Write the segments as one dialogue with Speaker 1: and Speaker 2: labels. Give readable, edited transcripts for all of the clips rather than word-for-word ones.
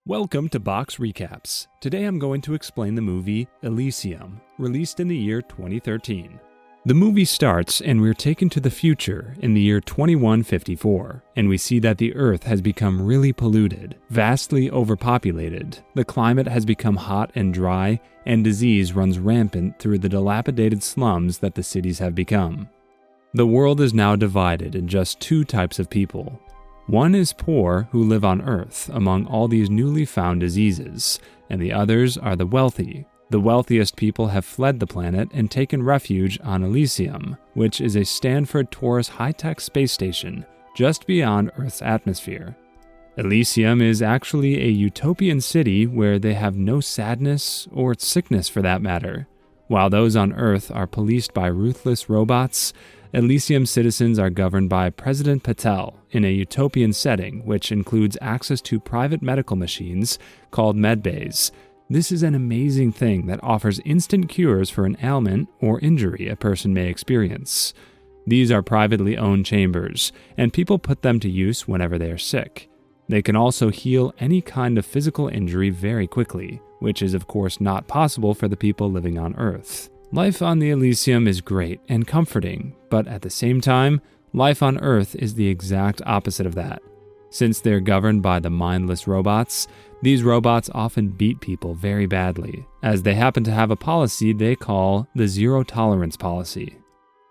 Speaker 1: Welcome to Box Recaps. Today I'm going to explain the movie Elysium, released in the year 2013. The movie starts and we're taken to the future in the year 2154, and we see that the Earth has become really polluted, vastly overpopulated, the climate has become hot and dry, and disease runs rampant through the dilapidated slums that the cities have become. The world is now divided in just two types of people. One is poor who live on Earth among all these newly found diseases, and the others are the wealthy. The wealthiest people have fled the planet and taken refuge on Elysium, which is a Stanford Taurus high-tech space station just beyond Earth's atmosphere. Elysium is actually a utopian city where they have no sadness or sickness for that matter. While those on Earth are policed by ruthless robots, Elysium citizens are governed by President Patel in a utopian setting which includes access to private medical machines called medbays. This is an amazing thing that offers instant cures for an ailment or injury a person may experience. These are privately owned chambers, and people put them to use whenever they are sick. They can also heal any kind of physical injury very quickly, which is of course not possible for the people living on Earth. Life on the Elysium is great and comforting, but at the same time, life on Earth is the exact opposite of that. Since they're governed by the mindless robots, these robots often beat people very badly, as they happen to have a policy they call the zero tolerance policy.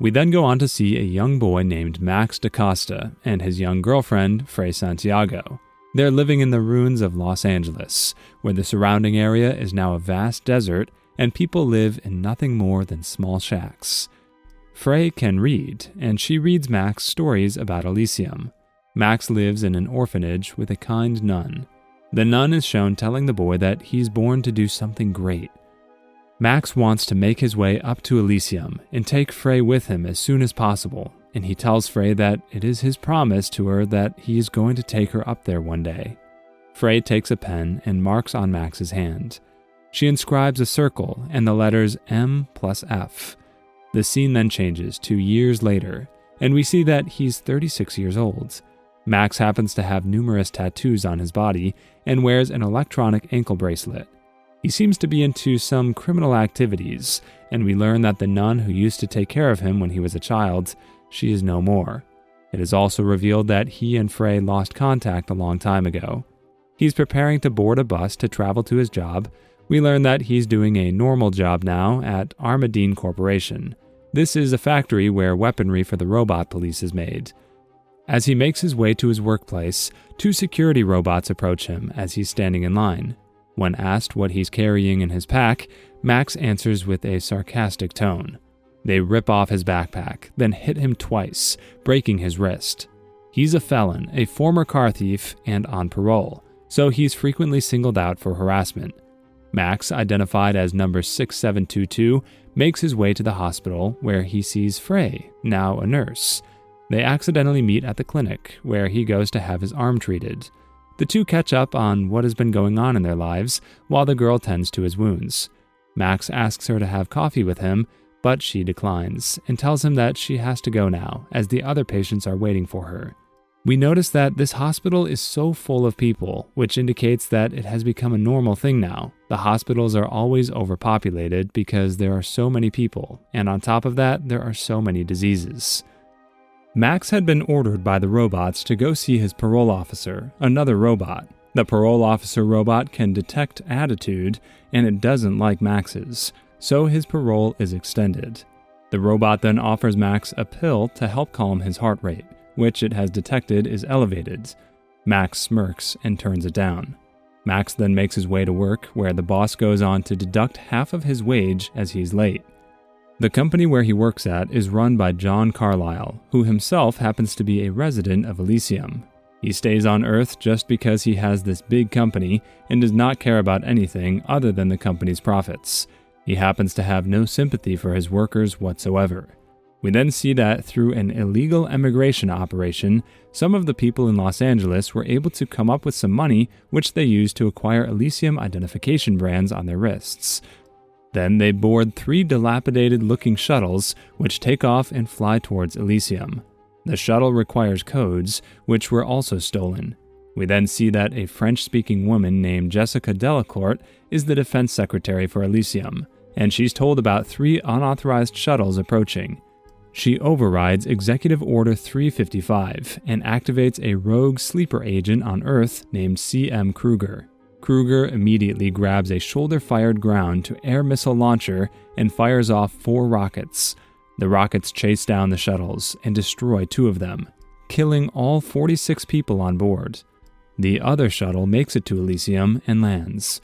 Speaker 1: We then go on to see a young boy named Max DaCosta and his young girlfriend, Frey Santiago. They're living in the ruins of Los Angeles, where the surrounding area is now a vast desert and people live in nothing more than small shacks. Frey can read, and she reads Max stories about Elysium. Max lives in an orphanage with a kind nun. The nun is shown telling the boy that he's born to do something great. Max wants to make his way up to Elysium and take Frey with him as soon as possible, and he tells Frey that it is his promise to her that he is going to take her up there one day. Frey takes a pen and marks on Max's hand. She inscribes a circle and the letters M plus F. The scene then changes to years later, and we see that he's 36 years old. Max happens to have numerous tattoos on his body and wears an electronic ankle bracelet. He seems to be into some criminal activities, and we learn that the nun who used to take care of him when he was a child, she is no more. It is also revealed that he and Frey lost contact a long time ago. He's preparing to board a bus to travel to his job. We learn that he's doing a normal job now at Armadine Corporation. This is a factory where weaponry for the robot police is made. As he makes his way to his workplace, two security robots approach him as he's standing in line. When asked what he's carrying in his pack, Max answers with a sarcastic tone. They rip off his backpack, then hit him twice, breaking his wrist. He's a felon, a former car thief, and on parole, so he's frequently singled out for harassment. Max, identified as number 6722, makes his way to the hospital where he sees Frey, now a nurse. They accidentally meet at the clinic, where he goes to have his arm treated. The two catch up on what has been going on in their lives, while the girl tends to his wounds. Max asks her to have coffee with him, but she declines, and tells him that she has to go now, as the other patients are waiting for her. We notice that this hospital is so full of people, which indicates that it has become a normal thing now. The hospitals are always overpopulated because there are so many people, and on top of that, there are so many diseases. Max had been ordered by the robots to go see his parole officer, another robot. The parole officer robot can detect attitude, and it doesn't like Max's, so his parole is extended. The robot then offers Max a pill to help calm his heart rate, which it has detected is elevated. Max smirks and turns it down. Max then makes his way to work, where the boss goes on to deduct half of his wage as he's late. The company where he works at is run by John Carlyle, who himself happens to be a resident of Elysium. He stays on Earth just because he has this big company and does not care about anything other than the company's profits. He happens to have no sympathy for his workers whatsoever. We then see that through an illegal immigration operation, some of the people in Los Angeles were able to come up with some money which they used to acquire Elysium identification brands on their wrists. Then they board 3 dilapidated-looking shuttles which take off and fly towards Elysium. The shuttle requires codes, which were also stolen. We then see that a French-speaking woman named Jessica Delacourt is the defense secretary for Elysium, and she's told about 3 unauthorized shuttles approaching. She overrides Executive Order 355 and activates a rogue sleeper agent on Earth named C.M. Kruger. Kruger immediately grabs a shoulder-fired ground-to-air missile launcher and fires off 4 rockets. The rockets chase down the shuttles and destroy 2 of them, killing all 46 people on board. The other shuttle makes it to Elysium and lands.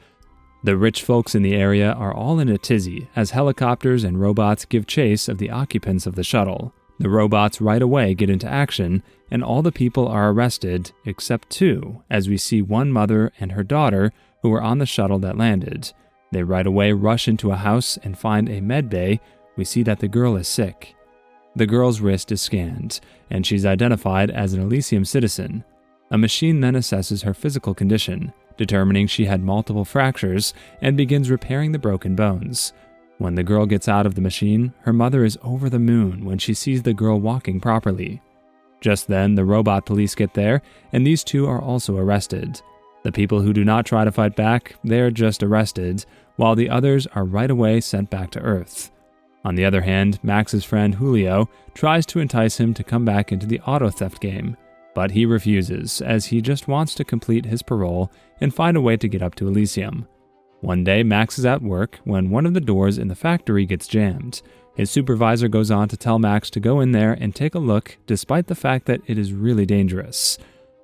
Speaker 1: The rich folks in the area are all in a tizzy as helicopters and robots give chase of the occupants of the shuttle. The robots right away get into action, and all the people are arrested except 2, as we see one mother and her daughter who were on the shuttle that landed. They right away rush into a house and find a med bay. We see that the girl is sick. The girl's wrist is scanned, and she's identified as an Elysium citizen. A machine then assesses her physical condition, determining she had multiple fractures, and begins repairing the broken bones. When the girl gets out of the machine, her mother is over the moon when she sees the girl walking properly. Just then, the robot police get there, and these 2 are also arrested. The people who do not try to fight back, they're just arrested, while the others are right away sent back to Earth. On the other hand, Max's friend Julio tries to entice him to come back into the auto theft game, but he refuses, as he just wants to complete his parole and find a way to get up to Elysium. One day, Max is at work when one of the doors in the factory gets jammed. His supervisor goes on to tell Max to go in there and take a look, despite the fact that it is really dangerous.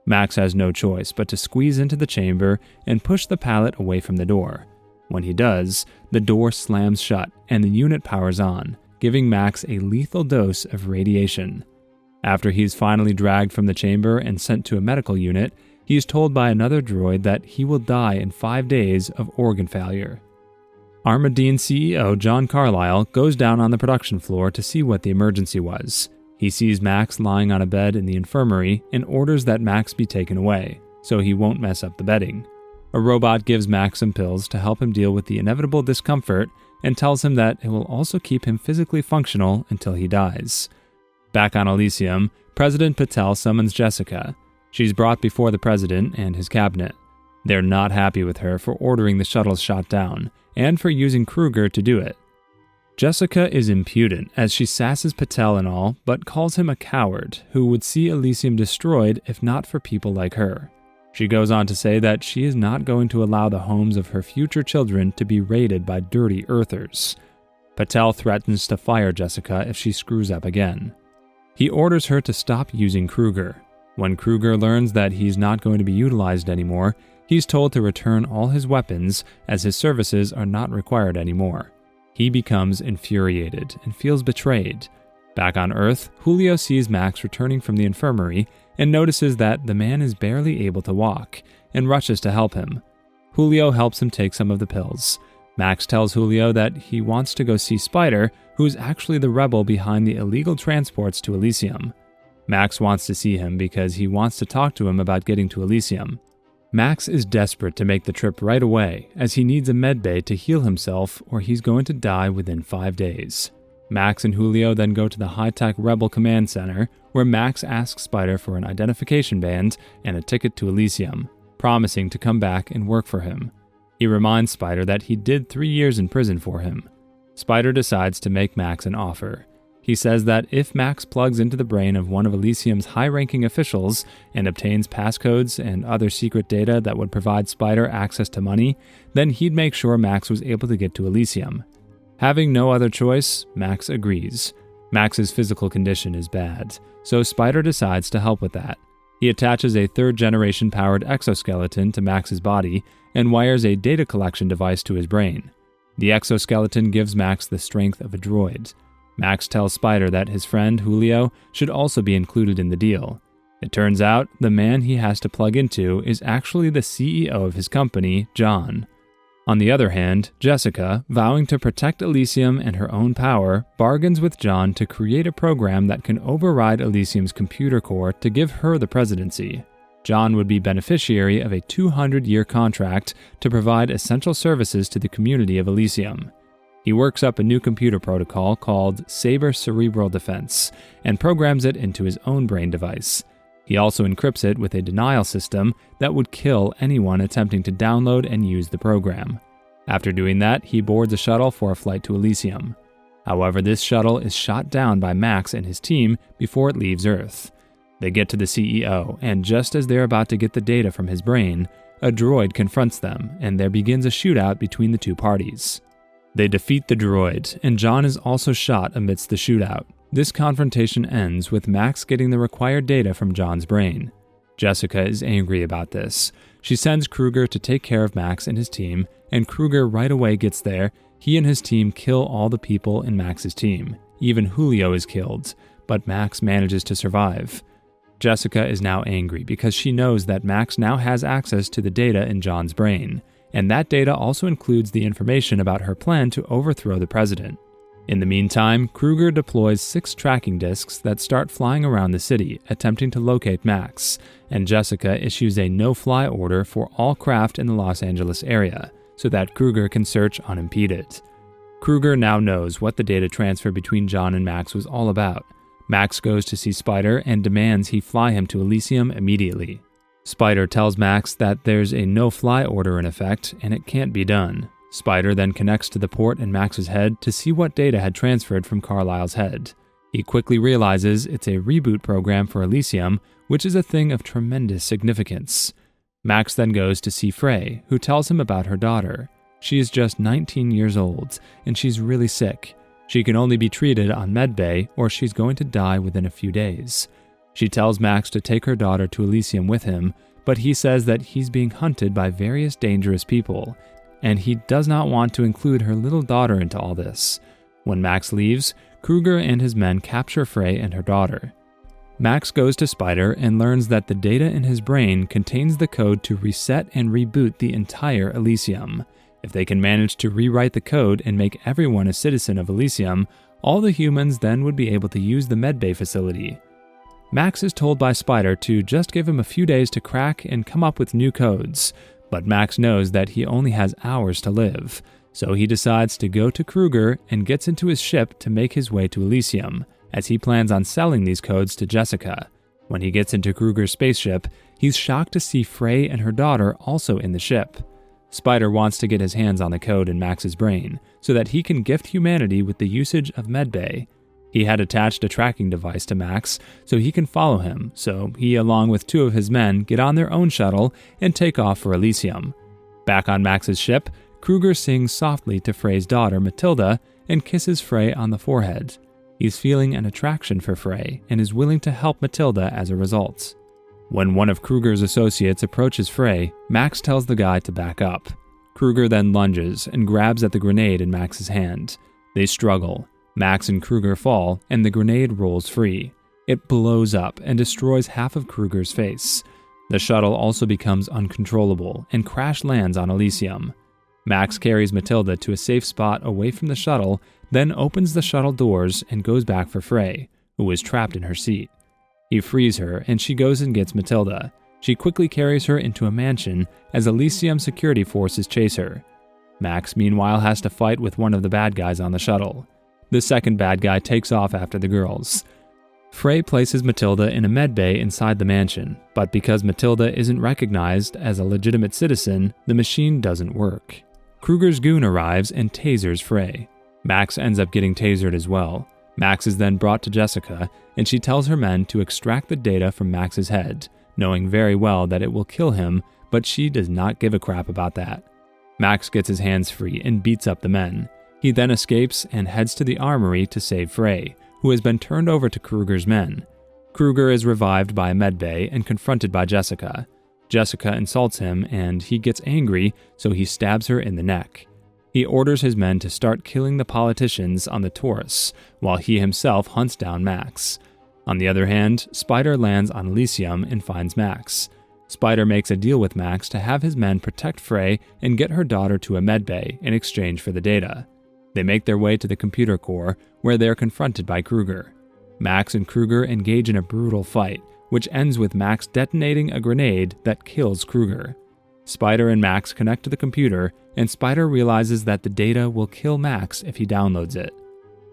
Speaker 1: Max has no choice but to squeeze into the chamber and push the pallet away from the door. When he does, the door slams shut and the unit powers on, giving Max a lethal dose of radiation. After he's finally dragged from the chamber and sent to a medical unit, he is told by another droid that he will die in 5 days of organ failure. Armadine CEO John Carlyle goes down on the production floor to see what the emergency was. He sees Max lying on a bed in the infirmary and orders that Max be taken away, so he won't mess up the bedding. A robot gives Max some pills to help him deal with the inevitable discomfort and tells him that it will also keep him physically functional until he dies. Back on Elysium, President Patel summons Jessica. She's brought before the president and his cabinet. They're not happy with her for ordering the shuttles shot down, and for using Kruger to do it. Jessica is impudent as she sasses Patel and all, but calls him a coward who would see Elysium destroyed if not for people like her. She goes on to say that she is not going to allow the homes of her future children to be raided by dirty Earthers. Patel threatens to fire Jessica if she screws up again. He orders her to stop using Kruger. When Kruger learns that he's not going to be utilized anymore, he's told to return all his weapons as his services are not required anymore. He becomes infuriated and feels betrayed. Back on Earth, Julio sees Max returning from the infirmary and notices that the man is barely able to walk and rushes to help him. Julio helps him take some of the pills. Max tells Julio that he wants to go see Spider, who is actually the rebel behind the illegal transports to Elysium. Max wants to see him because he wants to talk to him about getting to Elysium. Max is desperate to make the trip right away, as he needs a medbay to heal himself or he's going to die within 5 days. Max and Julio then go to the high-tech Rebel Command Center, where Max asks Spider for an identification band and a ticket to Elysium, promising to come back and work for him. He reminds Spider that he did 3 years in prison for him. Spider decides to make Max an offer. He says that if Max plugs into the brain of one of Elysium's high-ranking officials and obtains passcodes and other secret data that would provide Spider access to money, then he'd make sure Max was able to get to Elysium. Having no other choice, Max agrees. Max's physical condition is bad, so Spider decides to help with that. He attaches a third-generation powered exoskeleton to Max's body and wires a data collection device to his brain. The exoskeleton gives Max the strength of a droid. Max tells Spider that his friend, Julio, should also be included in the deal. It turns out the man he has to plug into is actually the CEO of his company, John. On the other hand, Jessica, vowing to protect Elysium and her own power, bargains with John to create a program that can override Elysium's computer core to give her the presidency. John would be beneficiary of a 200-year contract to provide essential services to the community of Elysium. He works up a new computer protocol called Saber Cerebral Defense and programs it into his own brain device. He also encrypts it with a denial system that would kill anyone attempting to download and use the program. After doing that, he boards a shuttle for a flight to Elysium. However, this shuttle is shot down by Max and his team before it leaves Earth. They get to the CEO, and just as they're about to get the data from his brain, a droid confronts them, and there begins a shootout between the two parties. They defeat the droid, and John is also shot amidst the shootout. This confrontation ends with Max getting the required data from John's brain. Jessica is angry about this. She sends Kruger to take care of Max and his team, and Kruger right away gets there. He and his team kill all the people in Max's team. Even Julio is killed, but Max manages to survive. Jessica is now angry because she knows that Max now has access to the data in John's brain, and that data also includes the information about her plan to overthrow the president. In the meantime, Kruger deploys 6 tracking discs that start flying around the city, attempting to locate Max, and Jessica issues a no-fly order for all craft in the Los Angeles area, so that Kruger can search unimpeded. Kruger now knows what the data transfer between John and Max was all about. Max goes to see Spider and demands he fly him to Elysium immediately. Spider tells Max that there's a no-fly order in effect and it can't be done. Spider then connects to the port in Max's head to see what data had transferred from Carlisle's head. He quickly realizes it's a reboot program for Elysium, which is a thing of tremendous significance. Max then goes to see Frey, who tells him about her daughter. She is just 19 years old, and she's really sick. She can only be treated on medbay, or she's going to die within a few days. She tells Max to take her daughter to Elysium with him, but he says that he's being hunted by various dangerous people, and he does not want to include her little daughter into all this. When Max leaves, Kruger and his men capture Frey and her daughter. Max goes to Spider and learns that the data in his brain contains the code to reset and reboot the entire Elysium. If they can manage to rewrite the code and make everyone a citizen of Elysium, all the humans then would be able to use the medbay facility. Max is told by Spider to just give him a few days to crack and come up with new codes, but Max knows that he only has hours to live, so he decides to go to Kruger and gets into his ship to make his way to Elysium, as he plans on selling these codes to Jessica. When he gets into Kruger's spaceship, he's shocked to see Frey and her daughter also in the ship. Spider wants to get his hands on the code in Max's brain, so that he can gift humanity with the usage of medbay. He had attached a tracking device to Max, so he can follow him, so he along with 2 of his men get on their own shuttle and take off for Elysium. Back on Max's ship, Kruger sings softly to Frey's daughter, Matilda, and kisses Frey on the forehead. He's feeling an attraction for Frey and is willing to help Matilda as a result. When one of Kruger's associates approaches Frey, Max tells the guy to back up. Kruger then lunges and grabs at the grenade in Max's hand. They struggle. Max and Kruger fall, and the grenade rolls free. It blows up and destroys half of Kruger's face. The shuttle also becomes uncontrollable and crash lands on Elysium. Max carries Matilda to a safe spot away from the shuttle, then opens the shuttle doors and goes back for Frey, who is trapped in her seat. He frees her, and she goes and gets Matilda. She quickly carries her into a mansion as Elysium security forces chase her. Max, meanwhile, has to fight with one of the bad guys on the shuttle. The second bad guy takes off after the girls. Frey places Matilda in a medbay inside the mansion, but because Matilda isn't recognized as a legitimate citizen, the machine doesn't work. Kruger's goon arrives and tasers Frey. Max ends up getting tasered as well. Max is then brought to Jessica, and she tells her men to extract the data from Max's head, knowing very well that it will kill him, but she does not give a crap about that. Max gets his hands free and beats up the men. He then escapes and heads to the armory to save Frey, who has been turned over to Kruger's men. Kruger is revived by a medbay and confronted by Jessica. Jessica insults him, and he gets angry, so he stabs her in the neck. He orders his men to start killing the politicians on the Taurus, while he himself hunts down Max. On the other hand, Spider lands on Elysium and finds Max. Spider makes a deal with Max to have his men protect Frey and get her daughter to a medbay in exchange for the data. They make their way to the computer core, where they are confronted by Kruger. Max and Kruger engage in a brutal fight, which ends with Max detonating a grenade that kills Kruger. Spider and Max connect to the computer, and Spider realizes that the data will kill Max if he downloads it.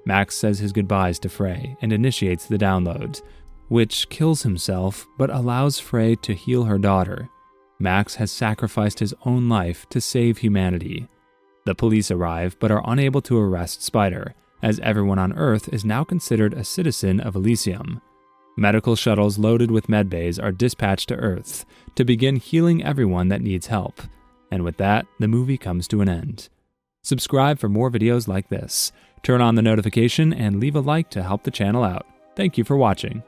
Speaker 1: Max says his goodbyes to Frey and initiates the download. which kills himself but allows Frey to heal her daughter. Max has sacrificed his own life to save humanity. The police arrive but are unable to arrest Spider, as everyone on Earth is now considered a citizen of Elysium. Medical shuttles loaded with medbays are dispatched to Earth to begin healing everyone that needs help. And with that, the movie comes to an end. Subscribe for more videos like this. Turn on the notification and leave a like to help the channel out. Thank you for watching.